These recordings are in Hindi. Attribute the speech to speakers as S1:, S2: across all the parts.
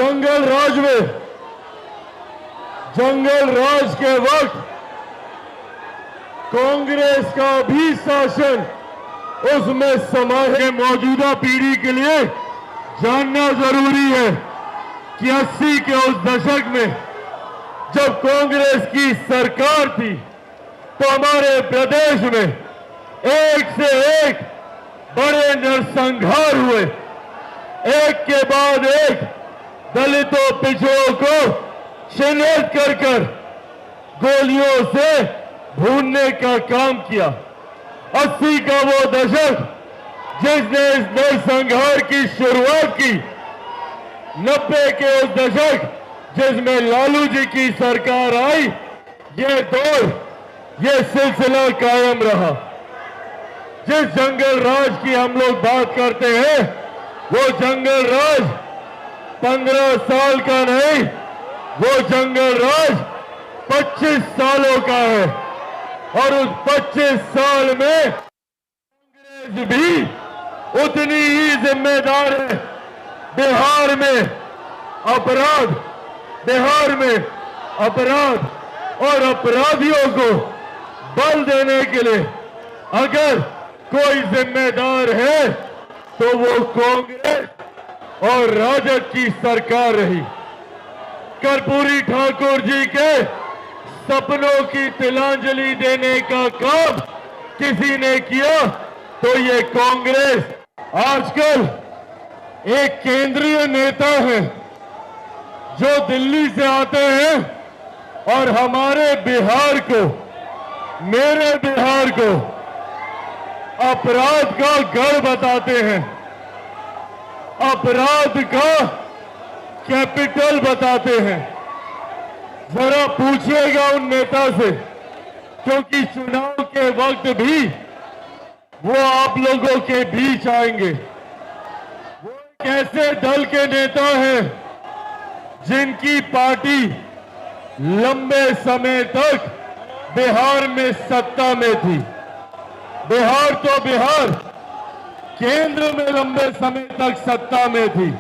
S1: जंगल राज के वक्त कांग्रेस का भी शासन उसमें समाये। मौजूदा पीढ़ी के लिए जानना जरूरी है कि 80 के उस दशक में जब कांग्रेस की सरकार थी तो हमारे प्रदेश में एक से एक बड़े नरसंहार हुए। एक के बाद एक दलितों पिछड़ों को चिन्हित कर गोलियों से भूनने का काम किया। 80 का वो दशक जिसने इस नरसंहार की शुरुआत की, 90 के उस दशक जिसमें लालू जी की सरकार आई, ये दौर, ये सिलसिला कायम रहा। जिस जंगल राज की हम लोग बात करते हैं, वो जंगल राज 15 साल का नहीं, वो जंगल राज 25 सालों का है। और उस 25 साल में कांग्रेस भी उतनी ही जिम्मेदार है। बिहार में अपराध और अपराधियों को बल देने के लिए अगर कोई जिम्मेदार है तो वो कांग्रेस और राजद की सरकार रही। कर्पूरी ठाकुर जी के सपनों की तिलांजलि देने का काम किसी ने किया तो ये कांग्रेस। आजकल एक केंद्रीय नेता है जो दिल्ली से आते हैं और हमारे बिहार को, मेरे बिहार को अपराध का गढ़ बताते हैं, अपराध का कैपिटल बताते हैं। जरा पूछिएगा उन नेता से, क्योंकि चुनाव के वक्त भी वो आप लोगों के बीच आएंगे। वो एक ऐसे दल के नेता हैं जिनकी पार्टी लंबे समय तक बिहार में सत्ता में थी। बिहार तो बिहार, केंद्र में लंबे समय तक सत्ता में थी।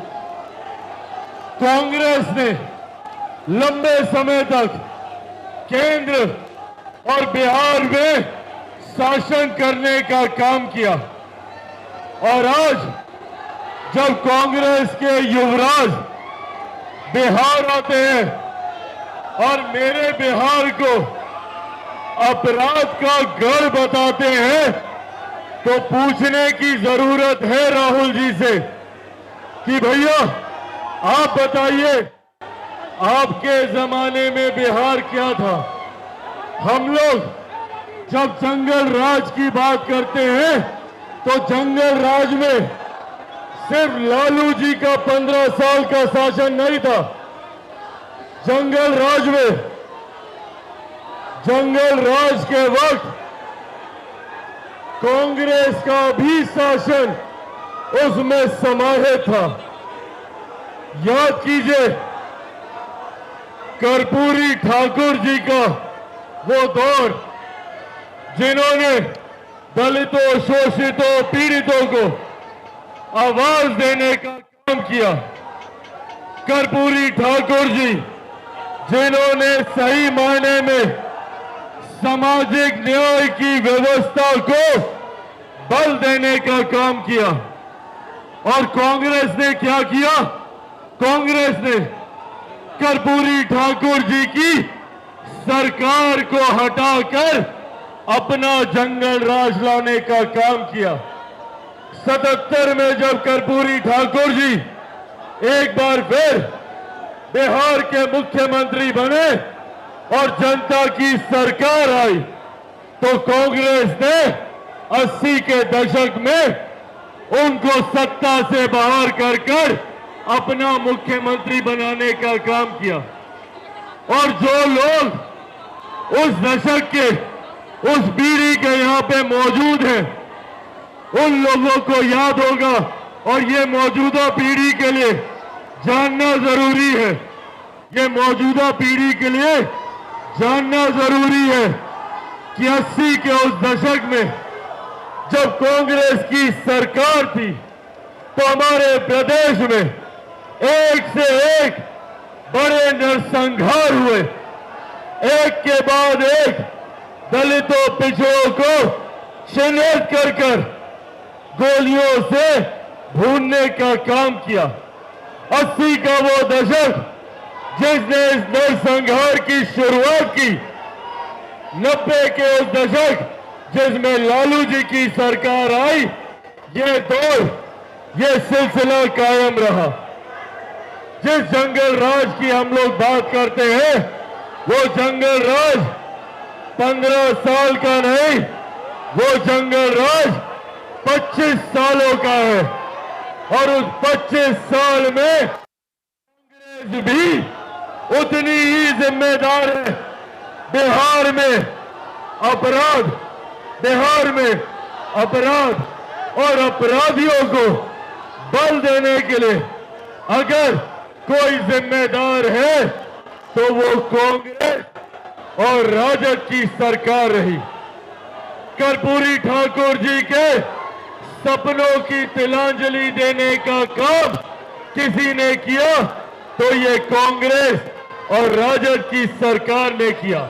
S1: कांग्रेस ने लंबे समय तक केंद्र और बिहार में शासन करने का काम किया। और आज जब कांग्रेस के युवराज बिहार आते हैं और मेरे बिहार को अपराध का गढ़ बताते हैं, तो पूछने की जरूरत है राहुल जी से कि भैया आप बताइए, आपके जमाने में बिहार क्या था? हम लोग जब जंगल राज की बात करते हैं तो जंगल राज में सिर्फ लालू जी का 15 साल का शासन नहीं था। जंगल राज के वक्त कांग्रेस का भी शासन उसमें समाहित था। याद कीजिए कर्पूरी ठाकुर जी का वो दौर, जिन्होंने दलितों, शोषितों, पीड़ितों को आवाज देने का काम किया। कर्पूरी ठाकुर जी जिन्होंने सही मायने में सामाजिक न्याय की व्यवस्था को बल देने का काम किया। और कांग्रेस ने क्या किया? कांग्रेस ने कर्पूरी ठाकुर जी की सरकार को हटाकर अपना जंगल राज लाने का काम किया। 77 में जब कर्पूरी ठाकुर जी एक बार फिर बिहार के मुख्यमंत्री बने और जनता की सरकार आई, तो कांग्रेस ने 80 के दशक में उनको सत्ता से बाहर कर अपना मुख्यमंत्री बनाने का काम किया। और जो लोग उस दशक के, उस पीढ़ी के यहाँ पे मौजूद हैं, उन लोगों को याद होगा। और ये मौजूदा पीढ़ी के लिए जानना जरूरी है, ये मौजूदा पीढ़ी के लिए जानना जरूरी है कि 80 के उस दशक में जब कांग्रेस की सरकार थी तो हमारे प्रदेश में एक से एक बड़े नरसंहार हुए, एक के बाद एक दलितों पिछड़ों को चिन्हित कर कर गोलियों से भूनने का काम किया। 80 का वो दशक जिसने इस नरसंहार की शुरुआत की, 90 के उस दशक जिसमें लालू जी की सरकार आई, ये दौर, ये सिलसिला कायम रहा। जिस जंगल राज की हम लोग बात करते हैं, वो जंगल राज 15 साल का नहीं, वो जंगल राज 25 सालों का है। और उस 25 साल में कांग्रेस भी उतनी ही जिम्मेदार है। बिहार में अपराध और अपराधियों को बल देने के लिए अगर कोई जिम्मेदार है तो वो कांग्रेस और राजद की सरकार रही। कर्पूरी ठाकुर जी के सपनों की तिलांजलि देने का काम किसी ने किया तो ये कांग्रेस और राजद की सरकार ने किया।